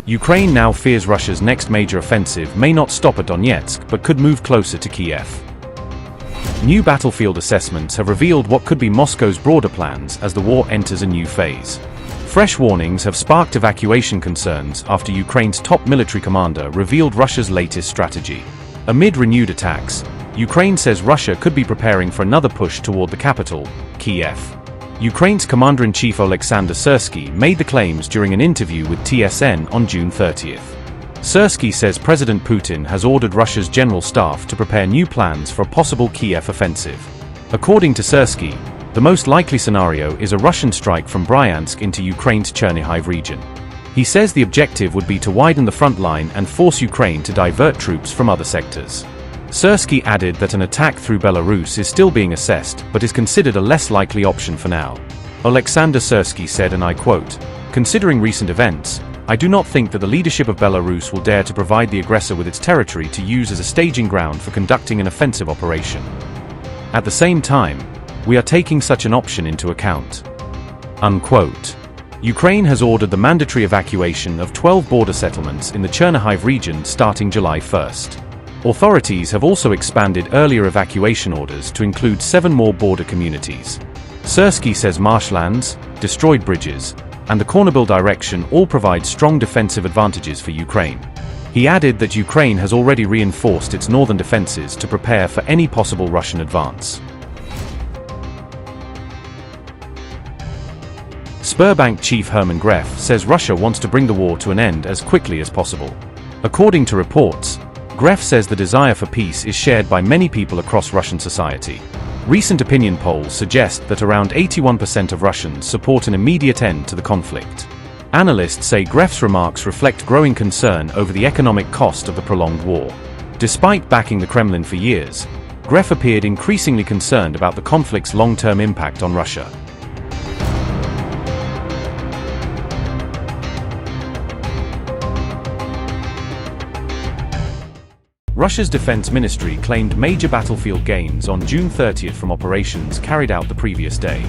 Ukraine now fears Russia's next major offensive may not stop at Donetsk but could move closer to Kyiv. New battlefield assessments have revealed what could be Moscow's broader plans as the war enters a new phase. Fresh warnings have sparked evacuation concerns after Ukraine's top military commander revealed Russia's latest strategy. Amid renewed attacks, Ukraine says Russia could be preparing for another push toward the capital, Kyiv. Ukraine's Commander-in-Chief Oleksandr Syrskyi made the claims during an interview with TSN on June 30th. Syrskyi says President Putin has ordered Russia's general staff to prepare new plans for a possible Kyiv offensive. According to Syrskyi, the most likely scenario is a Russian strike from Bryansk into Ukraine's Chernihiv region. He says the objective would be to widen the front line and force Ukraine to divert troops from other sectors. Syrskyi added that an attack through Belarus is still being assessed but is considered a less likely option for now. Oleksandr Syrskyi said, and I quote, "Considering recent events, I do not think that the leadership of Belarus will dare to provide the aggressor with its territory to use as a staging ground for conducting an offensive operation. At the same time, we are taking such an option into account." Unquote. Ukraine has ordered the mandatory evacuation of 12 border settlements in the Chernihiv region starting July 1st. Authorities have also expanded earlier evacuation orders to include 7 more border communities. Syrskyi says marshlands, destroyed bridges, and the Kornobyle direction all provide strong defensive advantages for Ukraine. He added that Ukraine has already reinforced its northern defenses to prepare for any possible Russian advance. Sberbank chief Herman Gref says Russia wants to bring the war to an end as quickly as possible. According to reports, Gref says the desire for peace is shared by many people across Russian society. Recent opinion polls suggest that around 81% of Russians support an immediate end to the conflict. Analysts say Gref's remarks reflect growing concern over the economic cost of the prolonged war. Despite backing the Kremlin for years, Gref appeared increasingly concerned about the conflict's long-term impact on Russia. Russia's defense ministry claimed major battlefield gains on June 30th from operations carried out the previous day.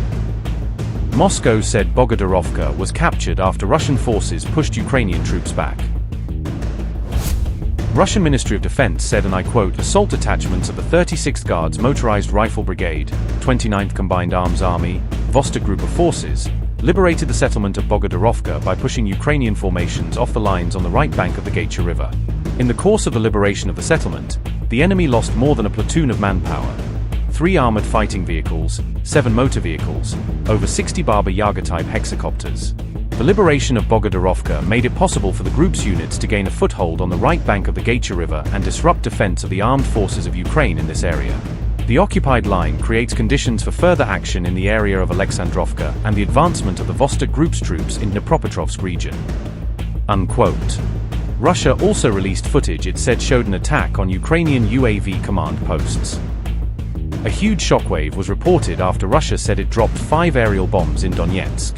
Moscow said Bogodarovka was captured after Russian forces pushed Ukrainian troops back. Russian Ministry of Defense said, and I quote, "Assault detachments of the 36th Guards Motorized Rifle Brigade, 29th Combined Arms Army, Vostok Group of Forces, liberated the settlement of Bogodarovka by pushing Ukrainian formations off the lines on the right bank of the Gaicha River. In the course of the liberation of the settlement, the enemy lost more than a platoon of manpower, 3 armored fighting vehicles, 7 motor vehicles, over 60 Baba Yaga-type hexacopters. The liberation of Bogodarovka made it possible for the group's units to gain a foothold on the right bank of the Gaicha River and disrupt defense of the armed forces of Ukraine in this area. The occupied line creates conditions for further action in the area of Alexandrovka and the advancement of the Vostok Group's troops in Dnipropetrovsk region." Unquote. Russia also released footage it said showed an attack on Ukrainian UAV command posts. A huge shockwave was reported after Russia said it dropped 5 aerial bombs in Donetsk.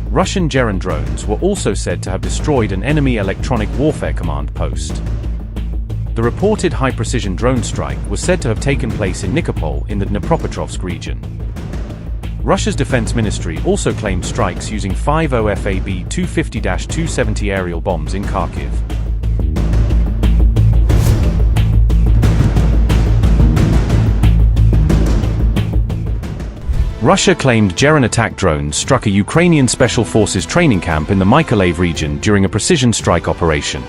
Russian Geran drones were also said to have destroyed an enemy electronic warfare command post. The reported high-precision drone strike was said to have taken place in Nikopol in the Dnipropetrovsk region. Russia's defense ministry also claimed strikes using 5 OFAB 250-270 aerial bombs in Kharkiv. Russia claimed Geran attack drones struck a Ukrainian Special Forces training camp in the Mykolaiv region during a precision strike operation.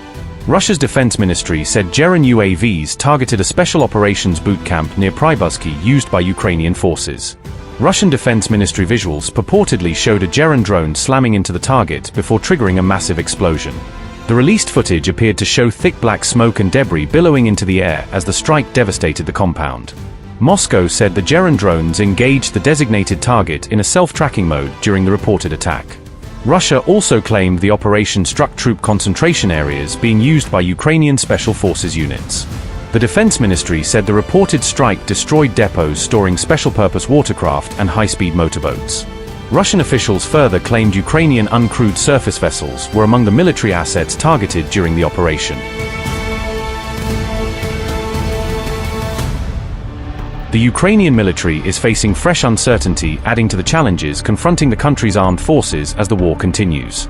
Russia's defense ministry said Geran UAVs targeted a special operations boot camp near Pribuzky used by Ukrainian forces. Russian Defense Ministry visuals purportedly showed a Geran drone slamming into the target before triggering a massive explosion. The released footage appeared to show thick black smoke and debris billowing into the air as the strike devastated the compound. Moscow said the Geran drones engaged the designated target in a self-tracking mode during the reported attack. Russia also claimed the operation struck troop concentration areas being used by Ukrainian Special Forces units. The Defense Ministry said the reported strike destroyed depots storing special-purpose watercraft and high-speed motorboats. Russian officials further claimed Ukrainian uncrewed surface vessels were among the military assets targeted during the operation. The Ukrainian military is facing fresh uncertainty, adding to the challenges confronting the country's armed forces as the war continues.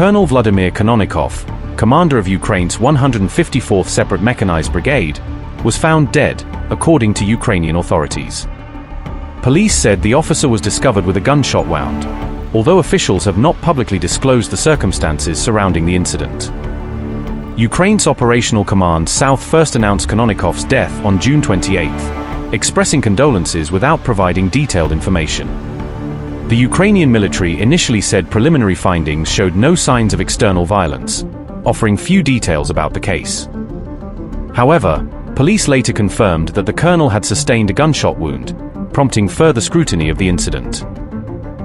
Colonel Vladimir Kononnikov, commander of Ukraine's 154th Separate Mechanized Brigade, was found dead, according to Ukrainian authorities. Police said the officer was discovered with a gunshot wound, although officials have not publicly disclosed the circumstances surrounding the incident. Ukraine's Operational Command South first announced Kononnikov's death on June 28, expressing condolences without providing detailed information. The Ukrainian military initially said preliminary findings showed no signs of external violence, offering few details about the case. However, police later confirmed that the colonel had sustained a gunshot wound, prompting further scrutiny of the incident.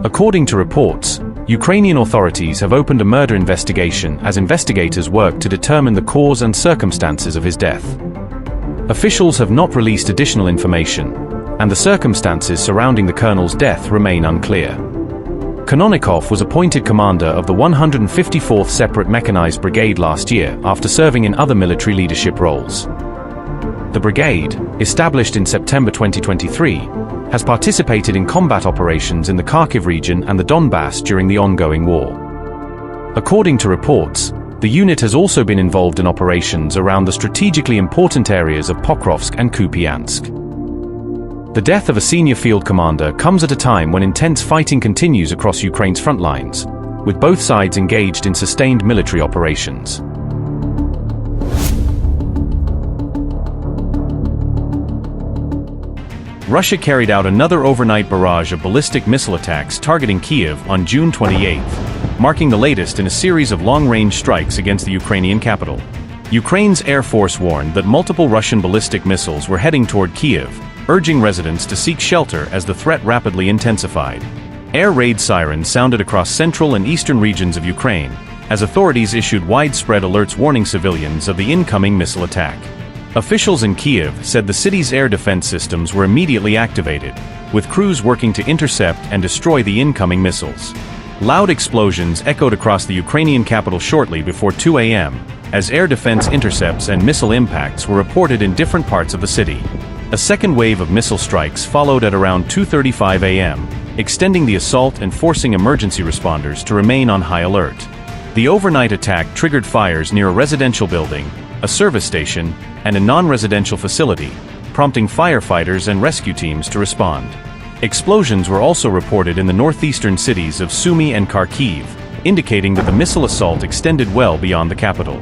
According to reports, Ukrainian authorities have opened a murder investigation as investigators work to determine the cause and circumstances of his death. Officials have not released additional information, and the circumstances surrounding the colonel's death remain unclear. Kononnikov was appointed commander of the 154th Separate Mechanized Brigade last year after serving in other military leadership roles. The brigade, established in September 2023, has participated in combat operations in the Kyiv region and the Donbass during the ongoing war. According to reports, the unit has also been involved in operations around the strategically important areas of Pokrovsk and Kupiansk. The death of a senior field commander comes at a time when intense fighting continues across Ukraine's front lines, with both sides engaged in sustained military operations. Russia carried out another overnight barrage of ballistic missile attacks targeting Kyiv on June 28, marking the latest in a series of long-range strikes against the Ukrainian capital. Ukraine's Air Force warned that multiple Russian ballistic missiles were heading toward Kyiv, urging residents to seek shelter as the threat rapidly intensified. Air raid sirens sounded across central and eastern regions of Ukraine, as authorities issued widespread alerts warning civilians of the incoming missile attack. Officials in Kyiv said the city's air defense systems were immediately activated, with crews working to intercept and destroy the incoming missiles. Loud explosions echoed across the Ukrainian capital shortly before 2 a.m., as air defense intercepts and missile impacts were reported in different parts of the city. A second wave of missile strikes followed at around 2:35 a.m., extending the assault and forcing emergency responders to remain on high alert. The overnight attack triggered fires near a residential building, a service station, and a non-residential facility, prompting firefighters and rescue teams to respond. Explosions were also reported in the northeastern cities of Sumy and Kharkiv, indicating that the missile assault extended well beyond the capital.